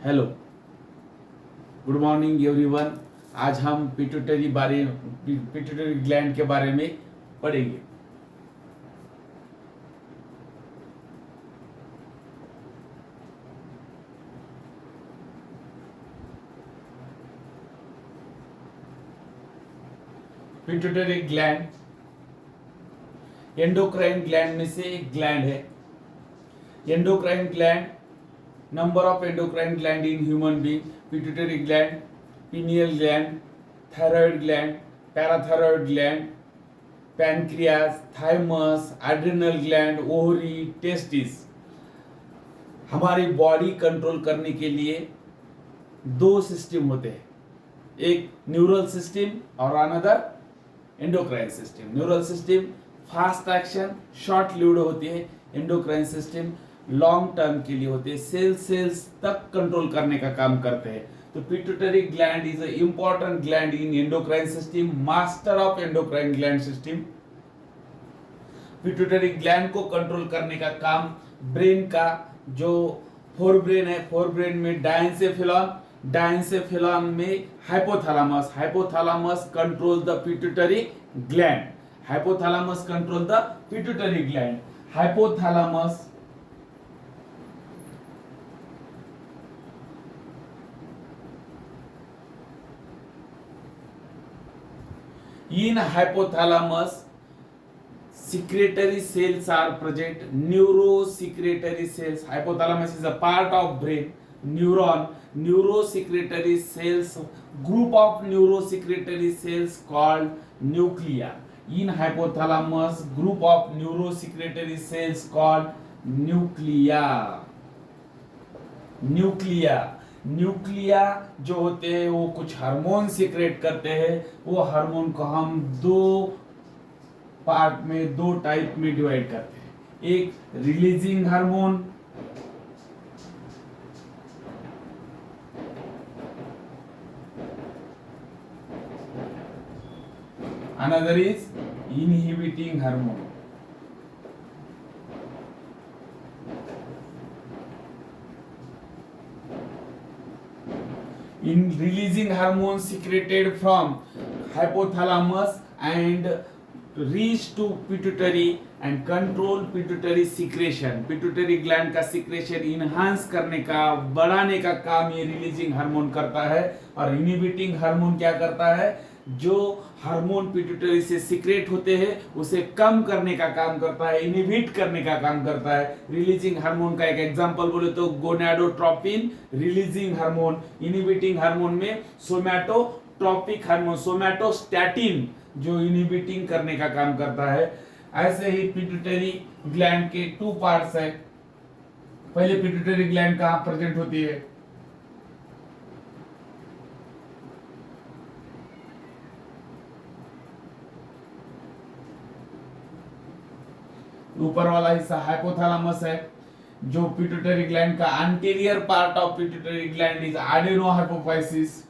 Hello, good morning everyone. आज हम pituitary gland के बारे में पढ़ेंगे। पिट्यूटरी ग्लैंड एंडोक्राइन ग्लैंड में से एक ग्लैंड है। Endocrine gland, number of endocrine gland in human being: pituitary gland, pineal gland, thyroid gland, parathyroid gland, pancreas, thymus, adrenal gland, ovary, testis. हमारी बॉडी कंट्रोल करने के लिए दो सिस्टम होते हैं, एक न्यूरल सिस्टम और another endocrine system. Neural system fast action, short lived होती है। एंडोक्राइन सिस्टम लॉन्ग टर्म के लिए होते हैं, सेल्स तक कंट्रोल करने का काम करते हैं। तो pituitary gland is a important gland in endocrine system, master of endocrine gland system. Pituitary gland को कंट्रोल करने का काम ब्रेन का, जो फोर ब्रेन है, फोर ब्रेन में डायंसेफेलॉन में hypothalamus control the pituitary gland. Hypothalamus control the pituitary gland. Hypothalamus in hypothalamus secretory cells are present. Neurosecretory cells, hypothalamus is a part of brain. Neurosecretory cells, group of neurosecretory cells called nucleus. In hypothalamus, group of neurosecretory cells called nuclei. जो होते हैं वो कुछ hormone secrete करते हैं। वो hormone को हम दो पार्ट में, दो टाइप में डिवाइड करते हैं। एक releasing hormone, another is inhibiting hormone. In releasing hormones secreted from hypothalamus and reach to pituitary and control pituitary secretion. Pituitary gland का सिक्रेशन इनहांस करने का, बढ़ाने का काम ये रिलीजिंग हार्मोन करता है। और इनहिबिटिंग हार्मोन क्या करता है? जो हार्मोन पिट्यूटरी से सीक्रेट होते हैं उसे कम करने का काम करता है, इनहिबिट करने का काम करता है। रिलीजिंग हार्मोन का एक एग्जांपल बोले तो gonadotropin releasing hormone. Inhibiting hormone में सोमैटोट्रोपिक हार्मोन, सोमैटोस्टैटिन, जो इनहिबिटिंग करने का काम करता है। ऐसे ही पिट्यूटरी ग्लैंड के टू पार्ट्स है। पहले पिट्यूटरी ग्लैंड कहां प्रेजेंट होती है? ऊपर वाला हिस्सा हाइपोथैलेमस है। जो पिट्यूटरी ग्लैंड का anterior part of pituitary gland is adenohypophysis.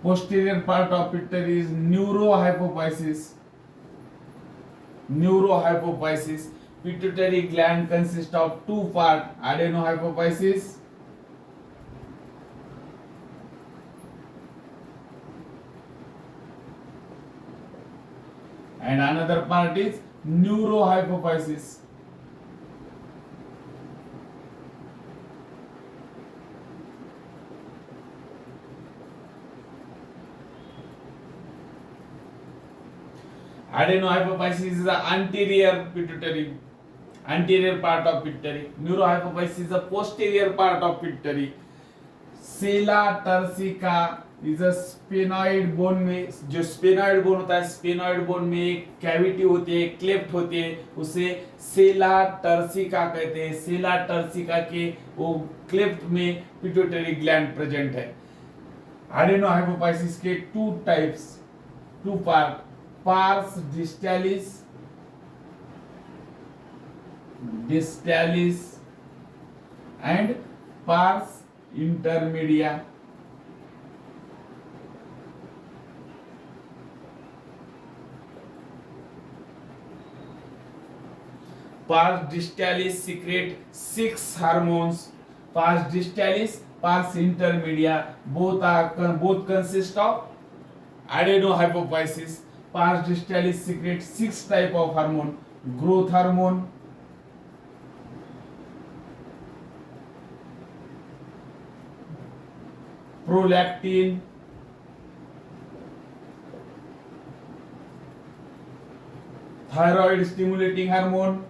posterior part of pituitary is neurohypophysis. Pituitary gland consists of two parts, adenohypophysis and another part is neurohypophysis. Adenohypophysis is the anterior part of pituitary. Neurohypophysis is the posterior part of pituitary. Sella turcica is a sphenoid bone में, जो स्पेनॉइड bone होता है, स्पेनॉइड bone में एक cavity होती है, cleft होती है, उसे सेला टर्सिका कहते हैं। सेला टर्सिका के वो क्लेफ्ट में पिट्यूटरी ग्लैंड प्रेजेंट है। एडेनोहाइपोफाइसिस के two types, two part, pars distalis and pars intermedia. Pars distalis secrete 6 hormones. Pars distalis, pars intermedia, both consist of adenohypophysis. Pars distalis secrete 6 type of hormone: growth hormone, prolactin, thyroid stimulating hormone,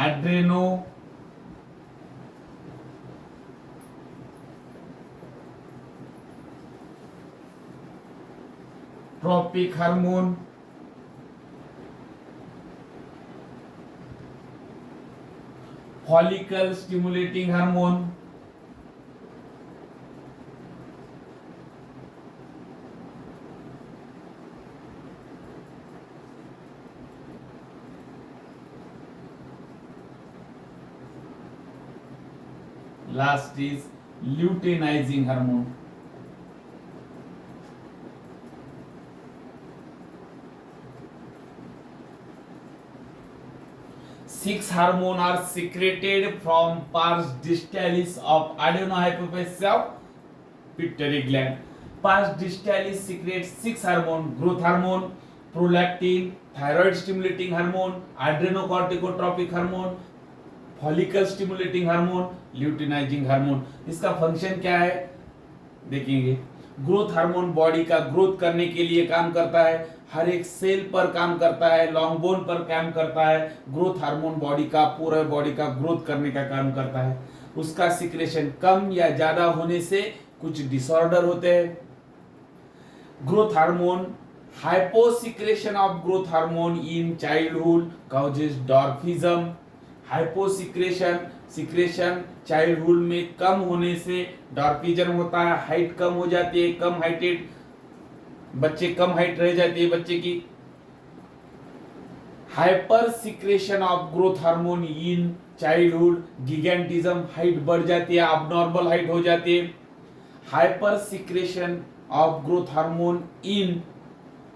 adrenotropic hormone, follicle stimulating hormone, last is luteinizing hormone. Six hormones are secreted from pars distalis of adenohypophysis of pituitary gland. Pars distalis secretes 6 hormones: growth hormone, prolactin, thyroid stimulating hormone, adrenocorticotropic hormone, follicle stimulating hormone, luteinising hormone. इसका function क्या है देखेंगे. Growth hormone body का growth करने के लिए काम करता है, हर एक सेल पर काम करता है, लॉन्ग बोन पर काम करता है. ग्रोथ हार्मोन बॉडी का पूरा बॉडी का ग्रोथ करने का काम करता है. उसका सिक्रेशन कम या ज्यादा होने से कुछ डिसऑर्डर होते हैं. Growth hormone, hyposecretion of growth hormone in childhood causes dwarfism. Secretion childhood में कम होने से डॉर्फिज्म होता है, हाइट कम हो जाती है, कम हाइटेड बच्चे, कम हाइट रह जाती है बच्चे की. Hyper secretion of growth hormone in childhood gigantism, height बढ़ जाती है, अबनॉर्मल हाइट हो जाती है. Hyper secretion of growth hormone in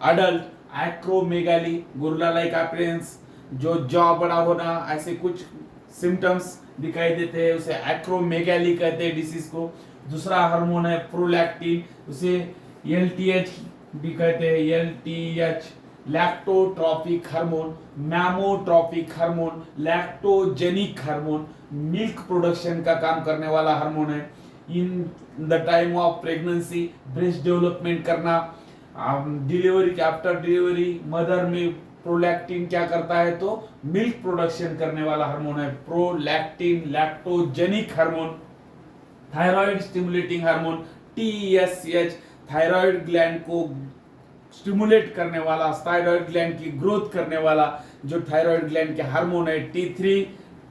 adult acromegaly, gorilla like appearance, जो जॉ बड़ा होना, ऐसे कुछ सिम्टम्स दिखाई देते हैं, उसे एक्रोमेगाली कहते हैं डिसीज को. दूसरा हार्मोन है प्रोलैक्टिन, उसे एलटीएच भी कहते हैं, LTH. Lactotropic hormone, mammotropic hormone, lactogenic hormone, milk production का काम करने वाला हार्मोन है. In the time of pregnancy breast development करना, डिलीवरी के आफ्टर डिलीवरी मदर में प्रोलैक्टिन क्या करता है तो मिल्क प्रोडक्शन करने वाला हार्मोन है prolactin, lactogenic hormone. Thyroid stimulating hormone TSH, thyroid gland को स्टिमुलेट करने वाला, थायराइड ग्लैंड की ग्रोथ करने वाला जो थायराइड ग्लैंड के हार्मोन है. T3,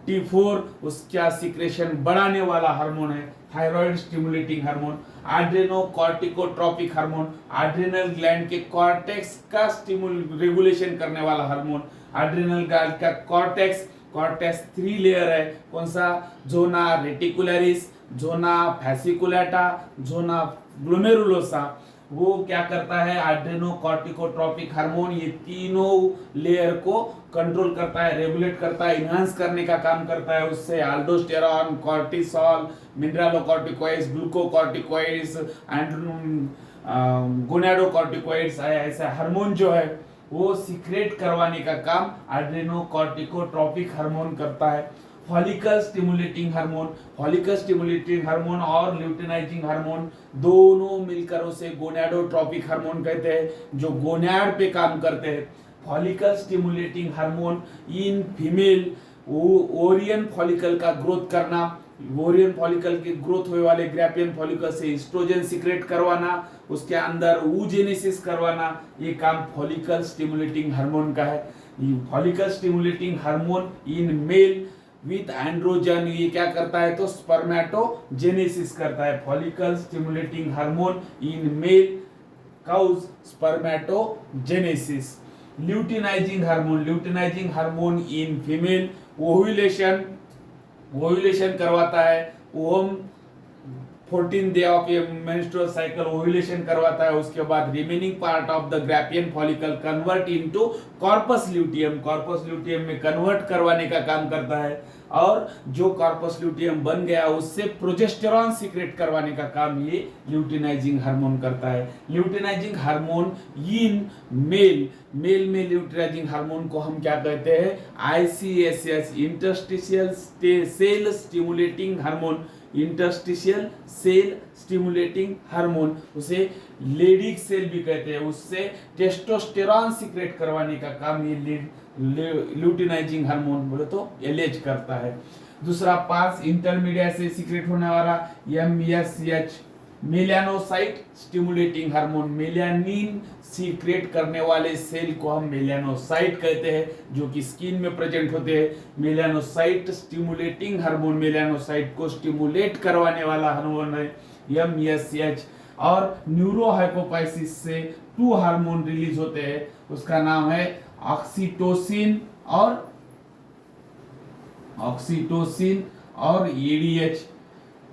T4 उसका सिक्रेशन बढ़ाने वाला हार्मोन है thyroid stimulating hormone. Adrenocorticotropic hormone, adrenal gland के कॉर्टेक्स का रेगुलेशन करने वाला हार्मोन. एड्रेनल ग्लैंड का कॉर्टेक्स 3 लेयर है. कौन सा? जोना रेटिकुलरिस, जोना फैसिकुलेटा, जोना ग्लोमेरुलोसा. वो क्या करता है? एड्रेनोकॉर्टिकोट्रोपिक हार्मोन ये तीनों लेयर को कंट्रोल करता है, रेगुलेट करता है, इनहांस करने का काम करता है. उससे aldosterone, cortisol, mineralocorticoids, glucocorticoids and gonadocorticoids, ऐसा हार्मोन जो है वो सीक्रेट करवाने का काम एड्रेनोकॉर्टिकोट्रोपिक हार्मोन करता है. फॉलिकल स्टिमुलेटिंग हार्मोन और ल्यूटिनाइजिंग हार्मोन दोनों मिलकर उसे गोनाडोट्रोपिक हार्मोन कहते हैं, जो गोनाड पे काम करते हैं. Follicle stimulating hormone in female Orion follicle का ग्रोथ करना, ओरियन फॉलिकल के ग्रोथ हुए वाले ग्रैपियन फॉलिकल से एस्ट्रोजन सीक्रेट करवाना, उसके अंदर oogenesis करवाना, ये काम फॉलिकल स्टिमुलेटिंग हार्मोन का है. Follicle stimulating hormone in male with androgen ये क्या करता है तो स्पर्मेटोजेनेसिस करता है. Follicle stimulating hormone in male causes spermatogenesis. Luteinising hormone in female ovulation, ovulation करवाता है, on 14 day of a menstrual cycle ovulation करवाता है। उसके बाद remaining part of the Graafian follicle convert into corpus luteum, corpus luteum में convert करवाने का काम करता है। और जो कॉर्पस ल्यूटियम बन गया उससे प्रोजेस्टेरॉन सीक्रेट करवाने का काम ये ल्यूटिनाइजिंग हार्मोन करता है। ल्यूटिनाइजिंग हार्मोन इन मेल में ल्यूटिनाइजिंग हार्मोन को हम क्या कहते हैं, ICSH, interstitial cell stimulating hormone, interstitial cell stimulating hormone, उसे लेडिक सेल भी कहते हैं। उससे टेस्टोस्टेरॉन सीक्रेट करवाने का काम ये ल्यूटिनाइजिंग हार्मोन बोले तो LH करता है। दूसरा पास इंटरमीडिएट से सीक्रेट होने वाला MSH, melanocyte stimulating hormone, melanin secret करने वाले सेल को हम मेलानोसाइट कहते हैं, जो कि स्किन में प्रेजेंट होते हैं। मेलानोसाइट स्टिमुलेटिंग हार्मोन, मेलानोसाइट को स्टिमुलेट करवाने वाला हार्मोन है MSH। और न्यूरोहाइपोफाइसिस से 2 हार्मोन रिलीज होते हैं, उसका नाम है ऑक्सीटोसिन और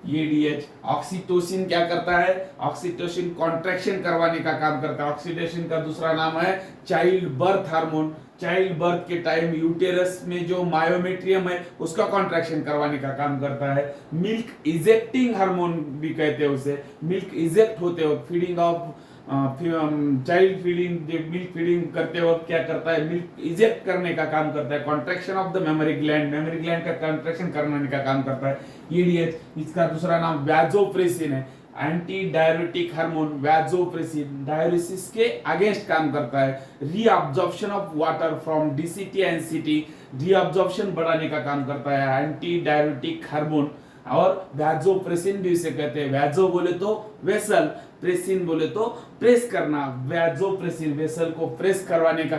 ADH। ऑक्सीटोसिन क्या करता है, ऑक्सीटोसिन कॉन्ट्रैक्शन करवाने का काम करता है। ऑक्सीटोसिन का दूसरा नाम है child birth hormone, child birth के टाइम यूटेरस में जो मायोमेट्रियम है उसका कॉन्ट्रैक्शन करवाने का काम करता है। मिल्क इजेक्टिंग हार्मोन भी कहते हैं उसे, मिल्क इजेक्ट होते वक्त feeding of child feeding, milk feeding करते वक्त क्या करता है, मिल्क इजेक्ट करने का काम करता है। Contraction of the memory gland का कॉन्ट्रैक्शन करने का काम करता है EDH। इसका दूसरा नाम वैसोप्रेसिन है, anti diuretic hormone vasopressin, dialysis के अगेंस्ट काम करता है। Reabsorption of water from DCT and CT, reabsorption बढ़ाने का काम करता है एंटी डायरेटिक हार्मोन। और वैसोप्रेसिन भी इसे कहते हैं, वैसो बोले तो वेसल, प्रेसिन बोले तो प्रेस करना। वैसोप्रेसिन वेसल को प्रेस करवाने का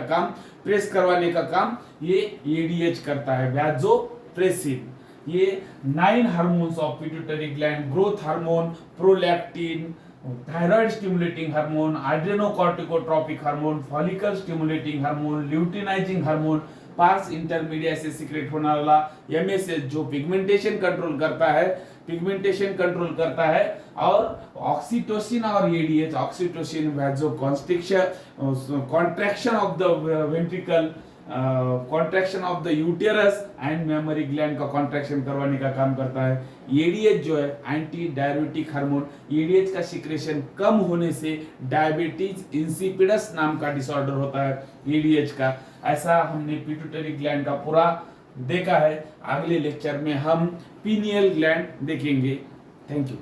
काम ये EDH करता है, वैसोप्रेसिन। ये 9 hormones of pituitary gland, growth hormone, prolactin, thyroid stimulating hormone, adrenocorticotropic hormone, follicle stimulating hormone, luteinising hormone, pars intermediate से सीक्रेट होने वाला MSH जो पिगमेंटेशन कंट्रोल करता है। और ऑक्सीटोसिन और ADH, oxytocin vaso contraction of the ventricle, contraction of the uterus and memory gland का contraction करवाने का काम करता है। EDH जो है एंटी डायबिटिक हार्मोन, EDH का सिक्रेशन कम होने से डायबिटीज इंसिपिडस नाम का डिसऑर्डर होता है EDH का। ऐसा हमने पिट्यूटरी ग्लैंड का पूरा देखा है। अगले लेक्चर में हम पीनियल ग्लैंड देखेंगे। Thank you.